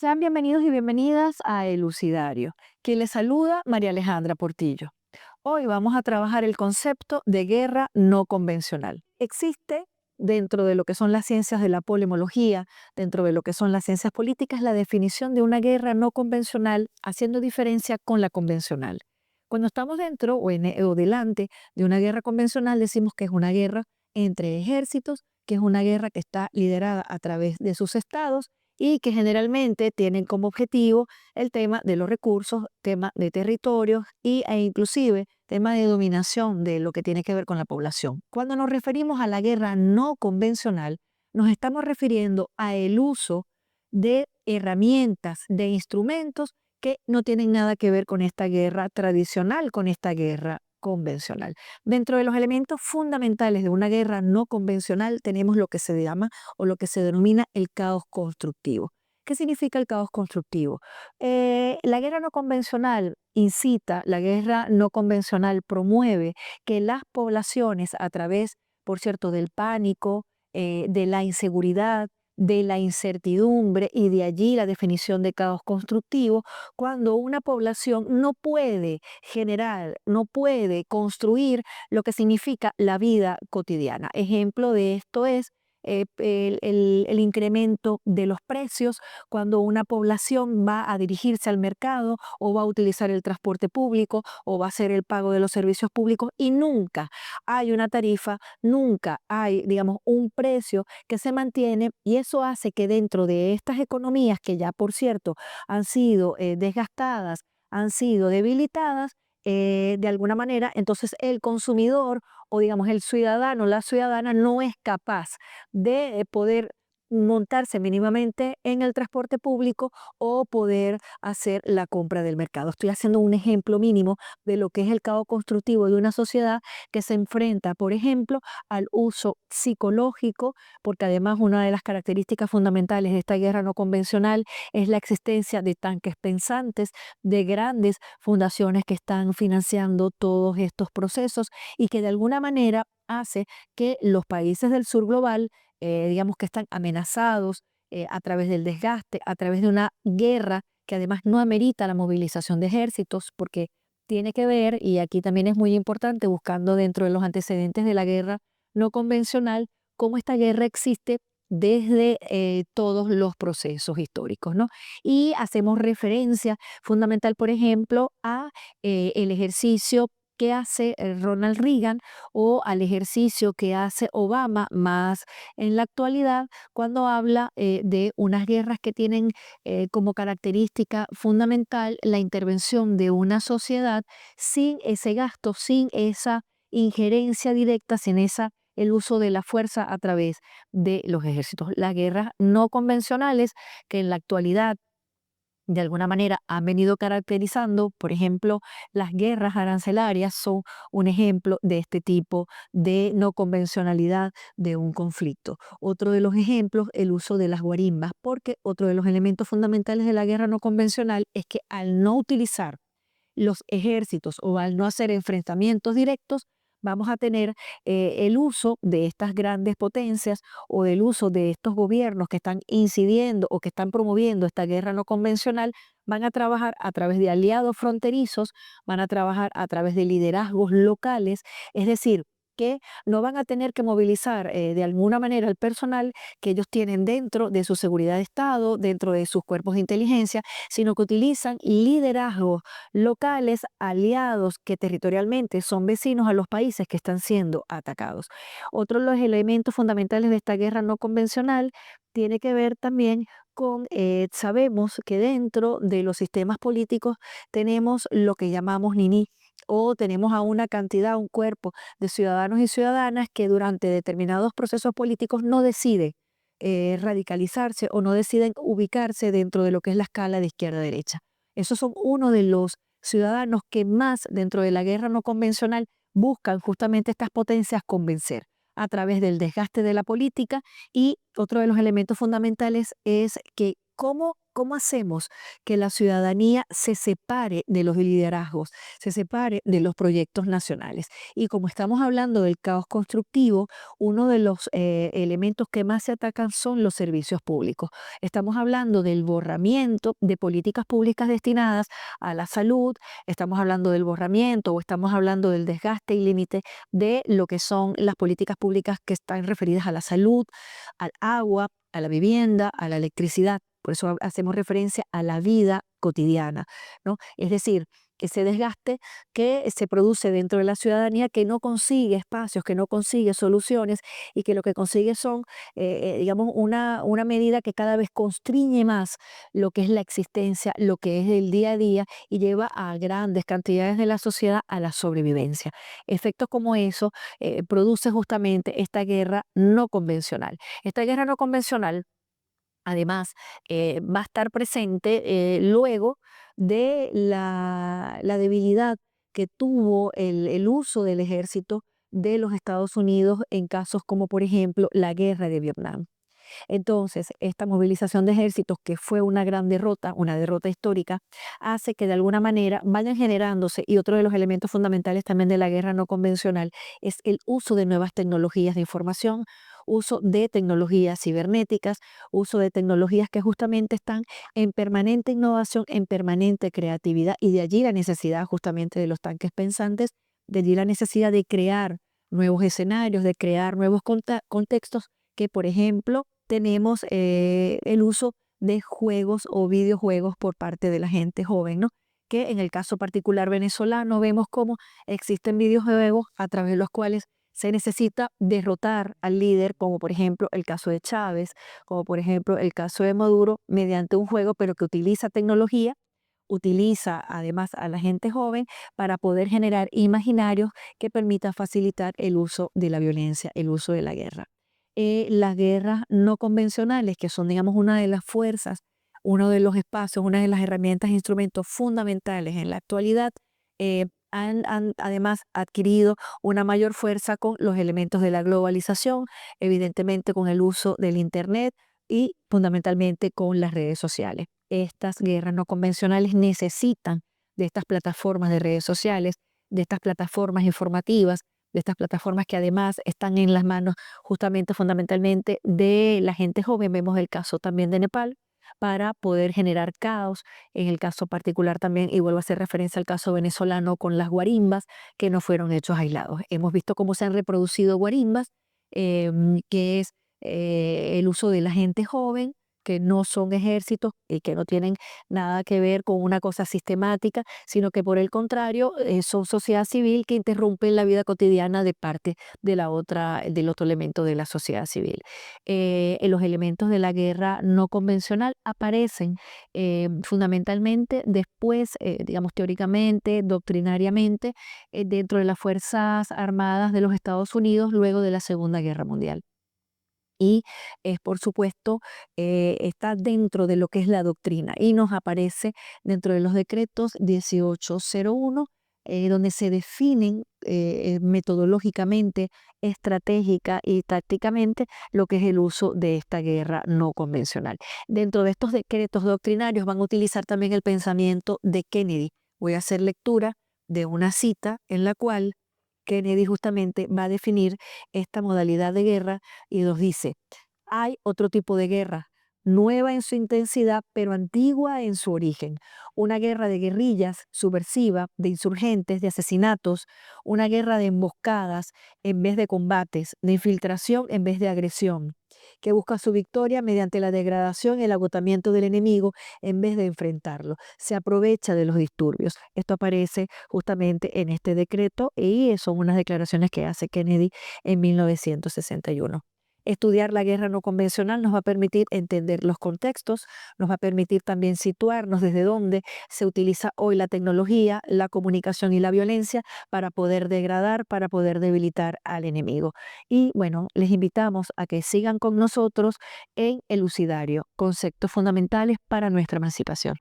Sean bienvenidos y bienvenidas a Elucidario, que les saluda María Alejandra Portillo. Hoy vamos a trabajar el concepto de guerra no convencional. Existe dentro de lo que son las ciencias de la polemología, dentro de lo que son las ciencias políticas, la definición de una guerra no convencional, haciendo diferencia con la convencional. Cuando estamos dentro o delante de una guerra convencional, decimos que es una guerra entre ejércitos, que es una guerra que está liderada a través de sus estados y que generalmente tienen como objetivo el tema de los recursos, tema de territorios e inclusive tema de dominación de lo que tiene que ver con la población. Cuando nos referimos a la guerra no convencional, nos estamos refiriendo a el uso de herramientas, de instrumentos que no tienen nada que ver con esta guerra tradicional, con esta guerra convencional. Dentro de los elementos fundamentales de una guerra no convencional tenemos lo que se llama o lo que se denomina el caos constructivo. ¿Qué significa el caos constructivo? La guerra no convencional incita, la guerra no convencional promueve que las poblaciones a través, por cierto, del pánico, de la inseguridad, de la incertidumbre y de allí la definición de caos constructivo, cuando una población no puede generar, no puede construir lo que significa la vida cotidiana. Ejemplo de esto es el incremento de los precios cuando una población va a dirigirse al mercado o va a utilizar el transporte público o va a hacer el pago de los servicios públicos y nunca hay una tarifa, nunca hay, digamos, un precio que se mantiene y eso hace que dentro de estas economías que ya, por cierto, han sido desgastadas, han sido debilitadas, de alguna manera, entonces el consumidor o digamos el ciudadano, la ciudadana no es capaz de poder montarse mínimamente en el transporte público o poder hacer la compra del mercado. Estoy haciendo un ejemplo mínimo de lo que es el caos constructivo de una sociedad que se enfrenta, por ejemplo, al uso psicológico, porque además una de las características fundamentales de esta guerra no convencional es la existencia de tanques pensantes, de grandes fundaciones que están financiando todos estos procesos y que de alguna manera hace que los países del sur global, digamos que están amenazados a través del desgaste, a través de una guerra que además no amerita la movilización de ejércitos, porque tiene que ver, y aquí también es muy importante, buscando dentro de los antecedentes de la guerra no convencional, cómo esta guerra existe desde todos los procesos históricos, ¿no? Y hacemos referencia fundamental, por ejemplo, a el ejercicio que hace Ronald Reagan o al ejercicio que hace Obama más en la actualidad cuando habla de unas guerras que tienen como característica fundamental la intervención de una sociedad sin ese gasto, sin esa injerencia directa, sin esa el uso de la fuerza a través de los ejércitos. Las guerras no convencionales que en la actualidad de alguna manera han venido caracterizando, por ejemplo, las guerras arancelarias son un ejemplo de este tipo de no convencionalidad de un conflicto. Otro de los ejemplos, el uso de las guarimbas, porque otro de los elementos fundamentales de la guerra no convencional es que al no utilizar los ejércitos o al no hacer enfrentamientos directos, vamos a tener el uso de estas grandes potencias o del uso de estos gobiernos que están incidiendo o que están promoviendo esta guerra no convencional, van a trabajar a través de aliados fronterizos, van a trabajar a través de liderazgos locales, es decir, que no van a tener que movilizar de alguna manera el personal que ellos tienen dentro de su seguridad de Estado, dentro de sus cuerpos de inteligencia, sino que utilizan liderazgos locales, aliados que territorialmente son vecinos a los países que están siendo atacados. Otro de los elementos fundamentales de esta guerra no convencional tiene que ver también con, sabemos que dentro de los sistemas políticos tenemos lo que llamamos niní o tenemos a una cantidad, un cuerpo de ciudadanos y ciudadanas que durante determinados procesos políticos no deciden radicalizarse o no deciden ubicarse dentro de lo que es la escala de izquierda-derecha. Esos son uno de los ciudadanos que más dentro de la guerra no convencional buscan justamente estas potencias convencer a través del desgaste de la política y otro de los elementos fundamentales es que cómo ¿Cómo hacemos que la ciudadanía se separe de los liderazgos, se separe de los proyectos nacionales? Y como estamos hablando del caos constructivo, uno de los elementos que más se atacan son los servicios públicos. Estamos hablando del borramiento de políticas públicas destinadas a la salud, estamos hablando del borramiento o estamos hablando del desgaste y límite de lo que son las políticas públicas que están referidas a la salud, al agua, a la vivienda, a la electricidad. Por eso hacemos referencia a la vida cotidiana, ¿no? Es decir, ese desgaste que se produce dentro de la ciudadanía que no consigue espacios, que no consigue soluciones y que lo que consigue son, digamos, una medida que cada vez constriñe más lo que es la existencia, lo que es el día a día y lleva a grandes cantidades de la sociedad a la sobrevivencia. Efectos como eso produce justamente esta guerra no convencional. Esta guerra no convencional además, va a estar presente luego de la debilidad que tuvo el uso del ejército de los Estados Unidos en casos como, por ejemplo, la guerra de Vietnam. Entonces, esta movilización de ejércitos, que fue una derrota histórica, hace que de alguna manera vayan generándose, y otro de los elementos fundamentales también de la guerra no convencional es el uso de nuevas tecnologías de información, uso de tecnologías cibernéticas, uso de tecnologías que justamente están en permanente innovación, en permanente creatividad, y de allí la necesidad justamente de los tanques pensantes, de allí la necesidad de crear nuevos escenarios, de crear nuevos contextos que, por ejemplo, tenemos el uso de juegos o videojuegos por parte de la gente joven, ¿no? Que en el caso particular venezolano vemos cómo existen videojuegos a través de los cuales se necesita derrotar al líder, como por ejemplo el caso de Chávez, como por ejemplo el caso de Maduro, mediante un juego, pero que utiliza tecnología, utiliza además a la gente joven para poder generar imaginarios que permitan facilitar el uso de la violencia, el uso de la guerra. Las guerras no convencionales, que son, digamos, una de las fuerzas, uno de los espacios, una de las herramientas e instrumentos fundamentales en la actualidad, han además adquirido una mayor fuerza con los elementos de la globalización, evidentemente con el uso del Internet y fundamentalmente con las redes sociales. Estas guerras no convencionales necesitan de estas plataformas de redes sociales, de estas plataformas informativas, de estas plataformas que además están en las manos justamente fundamentalmente de la gente joven. Vemos el caso también de Nepal para poder generar caos. En el caso particular también, y vuelvo a hacer referencia al caso venezolano con las guarimbas, que no fueron hechos aislados. Hemos visto cómo se han reproducido guarimbas, que es el uso de la gente joven, que no son ejércitos y que no tienen nada que ver con una cosa sistemática, sino que por el contrario son sociedad civil que interrumpen la vida cotidiana de parte de del otro elemento de la sociedad civil. Los elementos de la guerra no convencional aparecen fundamentalmente después, digamos teóricamente, doctrinariamente, dentro de las Fuerzas Armadas de los Estados Unidos luego de la Segunda Guerra Mundial. Y es, por supuesto, está dentro de lo que es la doctrina y nos aparece dentro de los decretos 1801, donde se definen metodológicamente, estratégica y tácticamente lo que es el uso de esta guerra no convencional. Dentro de estos decretos doctrinarios van a utilizar también el pensamiento de Kennedy. Voy a hacer lectura de una cita en la cual Kennedy justamente va a definir esta modalidad de guerra y nos dice: hay otro tipo de guerra, nueva en su intensidad, pero antigua en su origen. Una guerra de guerrillas, subversiva, de insurgentes, de asesinatos, una guerra de emboscadas en vez de combates, de infiltración en vez de agresión, que busca su victoria mediante la degradación y el agotamiento del enemigo en vez de enfrentarlo. Se aprovecha de los disturbios. Esto aparece justamente en este decreto y son unas declaraciones que hace Kennedy en 1961. Estudiar la guerra no convencional nos va a permitir entender los contextos, nos va a permitir también situarnos desde dónde se utiliza hoy la tecnología, la comunicación y la violencia para poder degradar, para poder debilitar al enemigo. Y bueno, les invitamos a que sigan con nosotros en Elucidario, conceptos fundamentales para nuestra emancipación.